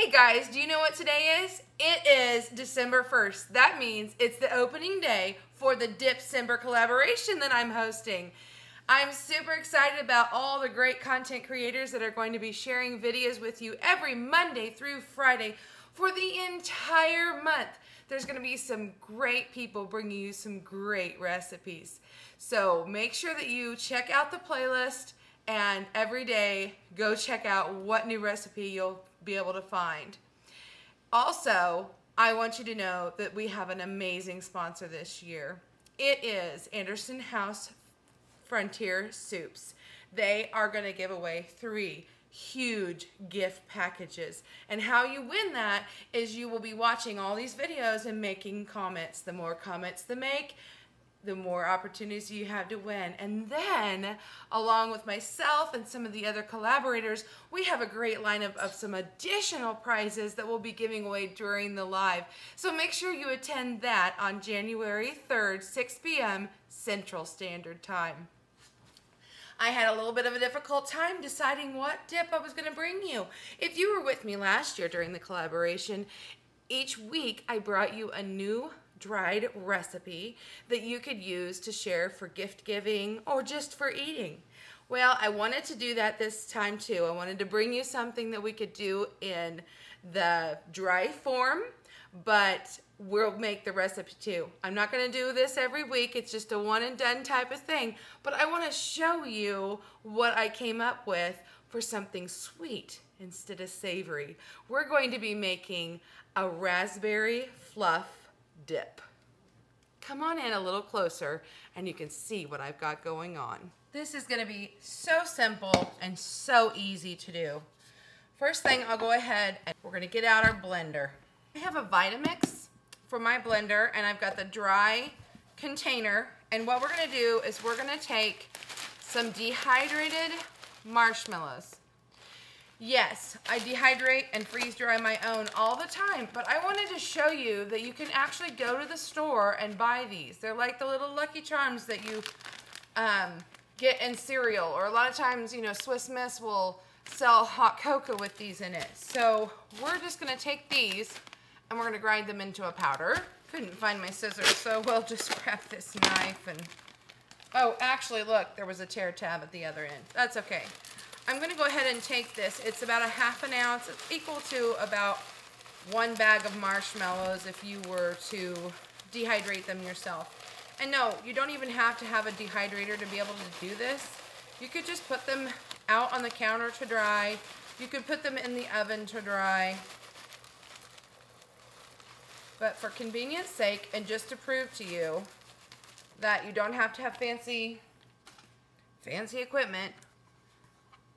Hey guys, do you know what today is? It is December 1st. That means it's the opening day for the Dip-cember collaboration that I'm hosting. I'm super excited about all the great content creators that are going to be sharing videos with you every Monday through Friday for the entire month. There's going to be some great people bringing you some great recipes. So make sure that you check out the playlist and every day go check out what new recipe you'll be able to find. Also, I want you to know that we have an amazing sponsor this year. It is Anderson House Frontier Soups. They are going to give away 3 huge gift packages, and how you win that is you will be watching all these videos and making comments. The more comments they make, the more opportunities you have to win. And then, along with myself and some of the other collaborators, we have a great lineup of some additional prizes that we'll be giving away during the live. So make sure you attend that on January 3rd, 6 p.m. Central Standard Time. I had a little bit of a difficult time deciding what dip I was going to bring you. If you were with me last year during the collaboration, each week I brought you a new dried recipe that you could use to share for gift giving or just for eating. Well, I wanted to do that this time too. I wanted to bring you something that we could do in the dry form, but we'll make the recipe too. I'm not going to do this every week. It's just a one and done type of thing, but I want to show you what I came up with for something sweet instead of savory. We're going to be making a raspberry fluff dip. Come on in a little closer and you can see what I've got going on. This is going to be so simple and so easy to do. First thing, I'll go ahead and we're going to get out our blender. I have a Vitamix for my blender and I've got the dry container, and what we're going to do is we're going to take some dehydrated marshmallows. Yes, I dehydrate and freeze dry my own all the time, but I wanted to show you that you can actually go to the store and buy these. They're like the little Lucky Charms that you get in cereal, or a lot of times, you know, Swiss Miss will sell hot cocoa with these in it. So we're just going to take these and we're going to grind them into a powder. Couldn't find my scissors, so we'll just grab this knife and... Oh, actually, look, there was a tear tab at the other end. That's okay. I'm going to go ahead and take this. It's about 1/2 ounce. It's equal to about 1 bag of marshmallows if you were to dehydrate them yourself. And no, you don't even have to have a dehydrator to be able to do this. You could just put them out on the counter to dry. You could put them in the oven to dry. But for convenience sake, and just to prove to you that you don't have to have fancy equipment,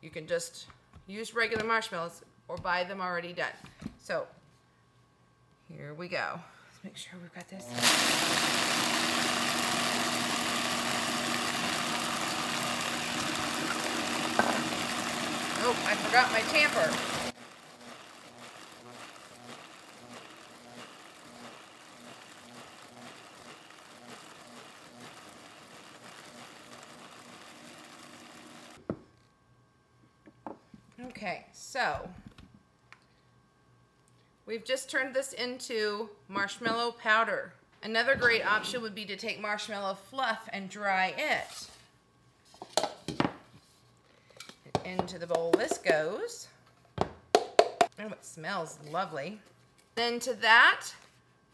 you can just use regular marshmallows or buy them already done. So here we go. Let's make sure we've got this. Oh, I forgot my tamper. Okay, so we've just turned this into marshmallow powder. Another great option would be to take marshmallow fluff and dry it. And into the bowl this goes. Oh, it smells lovely. Then to that,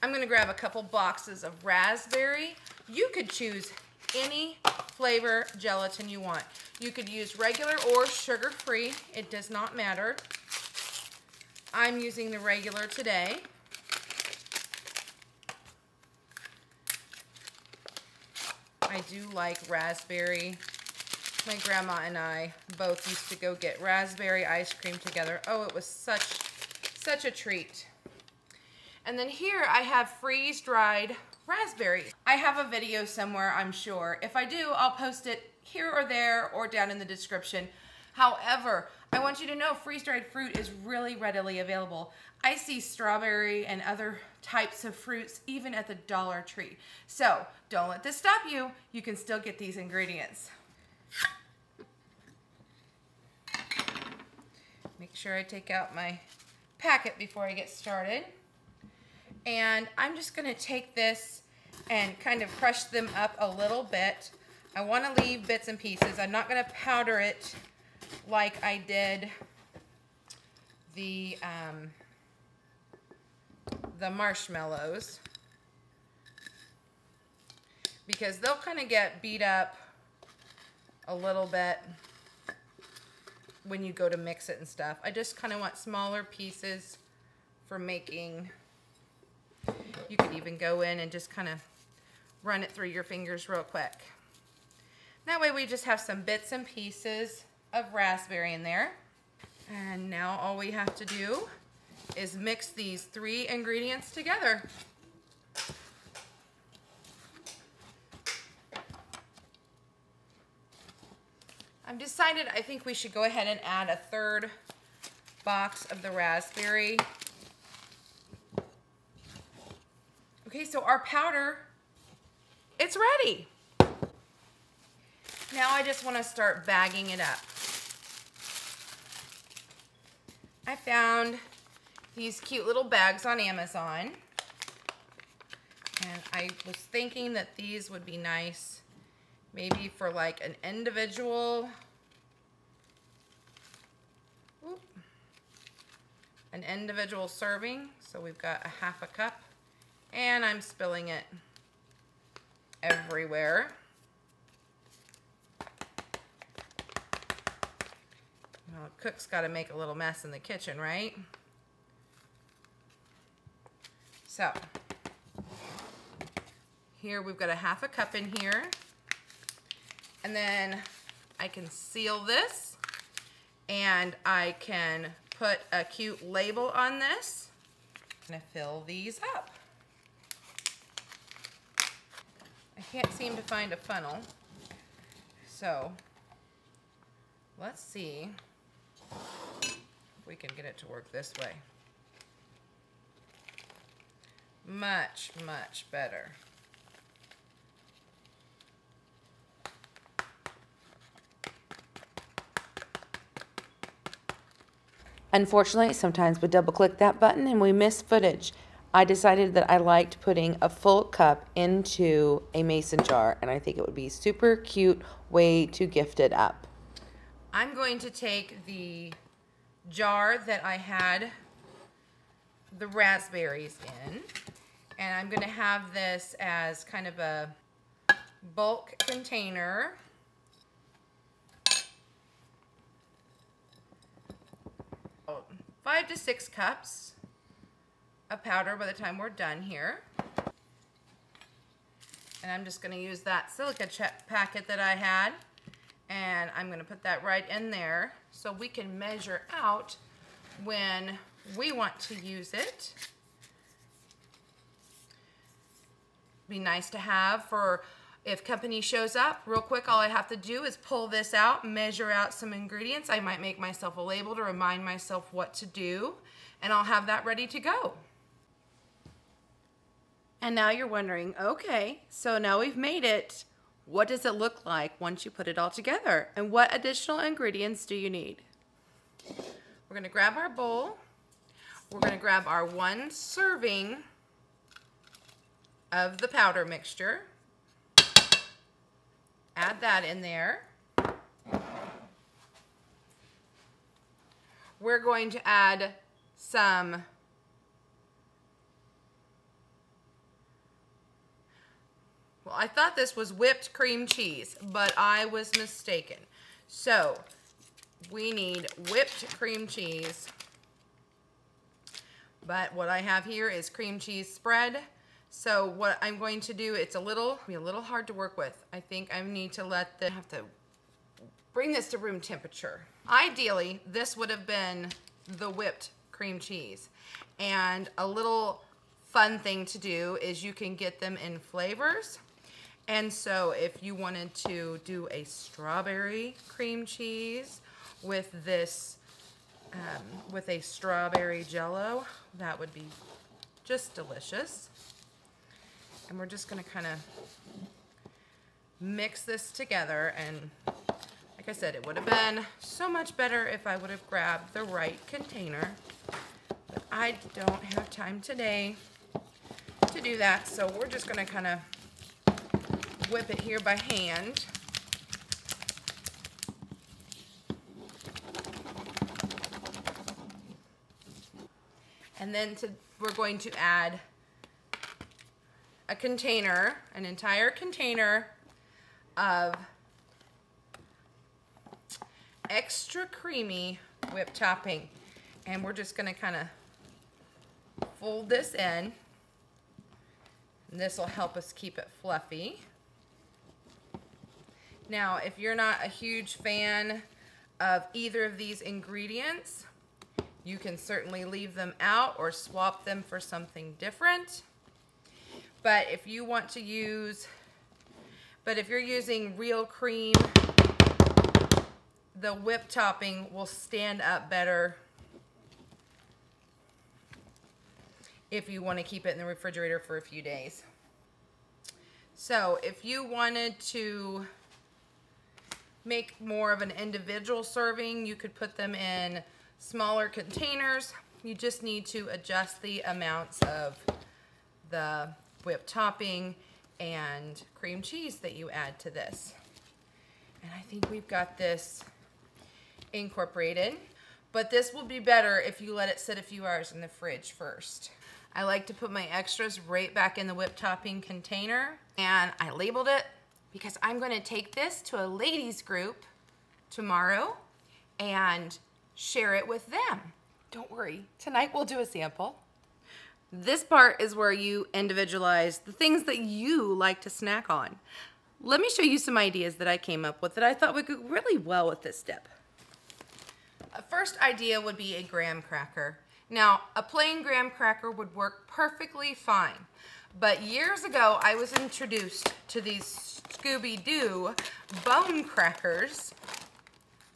I'm going to grab a couple boxes of raspberry. You could choose any flavor gelatin you want. You could use regular or sugar-free. It does not matter. I'm using the regular today. I do like raspberry. My grandma and I both used to go get raspberry ice cream together. Oh, it was such a treat. And then here I have freeze-dried raspberries. I have a video somewhere, I'm sure. If I do, I'll post it here or there or down in the description. However, I want you to know freeze-dried fruit is really readily available. I see strawberry and other types of fruits even at the Dollar Tree. So don't let this stop you. You can still get these ingredients. Make sure I take out my packet before I get started. And I'm just going to take this and kind of crush them up a little bit. I want to leave bits and pieces. I'm not going to powder it like I did the marshmallows, because they'll kind of get beat up a little bit when you go to mix it and stuff. I just kind of want smaller pieces for making. You could even go in and just kind of run it through your fingers real quick. That way we just have some bits and pieces of raspberry in there. And now all we have to do is mix these 3 ingredients together. I've decided I think we should go ahead and add a 3rd box of the raspberry. Okay, so our powder, it's ready. Now I just want to start bagging it up. I found these cute little bags on Amazon, and I was thinking that these would be nice maybe for like an individual serving. So we've got a 1/2 cup, and I'm spilling it everywhere. Well, a cook's got to make a little mess in the kitchen, right? So here we've got a 1/2 cup in here, and then I can seal this, and I can put a cute label on this. I'm gonna fill these up. I can't seem to find a funnel, so let's see if we can get it to work this way. Much, much better. Unfortunately, sometimes we double click that button and we miss footage. I decided that I liked putting a full cup into a mason jar, and I think it would be a super cute way to gift it up. I'm going to take the jar that I had the raspberries in, and I'm going to have this as kind of a bulk container. Oh, 5 to 6 cups of powder by the time we're done here. And I'm just going to use that silica packet that I had, and I'm going to put that right in there so we can measure out when we want to use it. Be nice to have for if company shows up real quick. All I have to do is pull this out, measure out some ingredients. I might make myself a label to remind myself what to do, and I'll have that ready to go. And now you're wondering, okay, so now we've made it. What does it look like once you put it all together? And what additional ingredients do you need? We're going to grab our bowl. We're going to grab our 1 serving of the powder mixture. Add that in there. We're going to add some well, I thought this was whipped cream cheese, but I was mistaken. So we need whipped cream cheese. But what I have here is cream cheese spread. So what I'm going to do, it's a little hard to work with. I think I need to I have to bring this to room temperature. Ideally, this would have been the whipped cream cheese. And a little fun thing to do is you can get them in flavors. And so if you wanted to do a strawberry cream cheese with this, with a strawberry Jello, that would be just delicious. And we're just gonna kind of mix this together, and like I said, it would have been so much better if I would have grabbed the right container. But I don't have time today to do that, so we're just gonna kind of whip it here by hand. And then we're going to add a container, an entire container of extra creamy whipped topping. And we're just gonna kind of fold this in. And this will help us keep it fluffy. Now, if you're not a huge fan of either of these ingredients, you can certainly leave them out or swap them for something different. But if you want to use, if you're using real cream, the whipped topping will stand up better if you want to keep it in the refrigerator for a few days. So if you wanted to make more of an individual serving, you could put them in smaller containers. You just need to adjust the amounts of the whipped topping and cream cheese that you add to this. And I think we've got this incorporated, but this will be better if you let it sit a few hours in the fridge first. I like to put my extras right back in the whipped topping container, and I labeled it because I'm going to take this to a ladies group tomorrow and share it with them. Don't worry, tonight we'll do a sample. This part is where you individualize the things that you like to snack on. Let me show you some ideas that I came up with that I thought would go really well with this dip. A first idea would be a graham cracker. Now, a plain graham cracker would work perfectly fine, but years ago I was introduced to these Scooby-Doo bone crackers.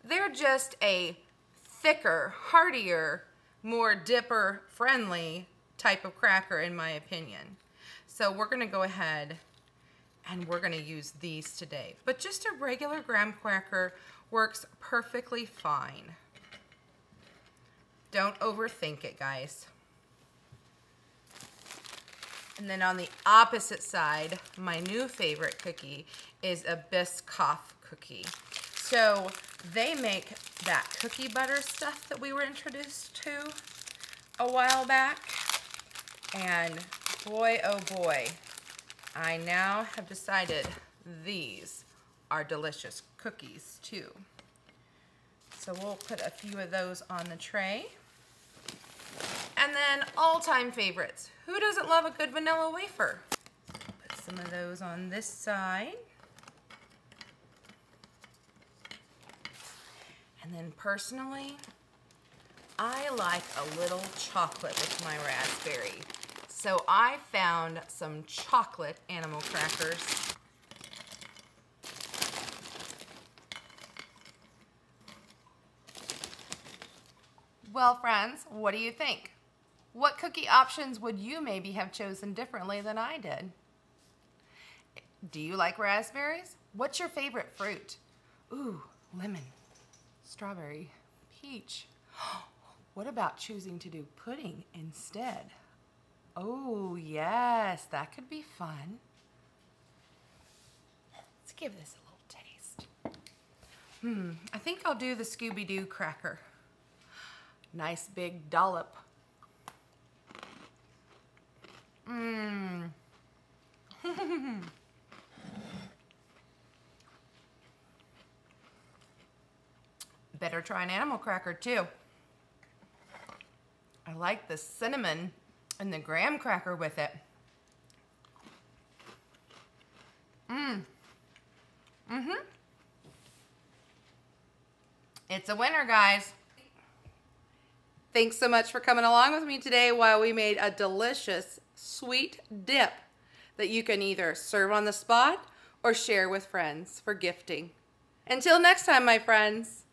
They're just a thicker, heartier, more dipper-friendly type of cracker in my opinion. So we're gonna go ahead and we're gonna use these today. But just a regular graham cracker works perfectly fine. Don't overthink it, guys. And then on the opposite side, my new favorite cookie is a Biscoff cookie. So they make that cookie butter stuff that we were introduced to a while back. And boy, oh boy, I now have decided these are delicious cookies too. So we'll put a few of those on the tray. And then all-time favorites. Who doesn't love a good vanilla wafer? Put some of those on this side. And then personally, I like a little chocolate with my raspberry. So I found some chocolate animal crackers. Well, friends, what do you think? What cookie options would you maybe have chosen differently than I did? Do you like raspberries? What's your favorite fruit? Ooh, lemon, strawberry, peach. What about choosing to do pudding instead? Oh, yes, that could be fun. Let's give this a little taste. I think I'll do the Scooby-Doo cracker. Nice big dollop. Better try an animal cracker too. I like the cinnamon and the graham cracker with it. It's a winner, guys. Thanks so much for coming along with me today while we made a delicious sweet dip that you can either serve on the spot or share with friends for gifting. Until next time, my friends.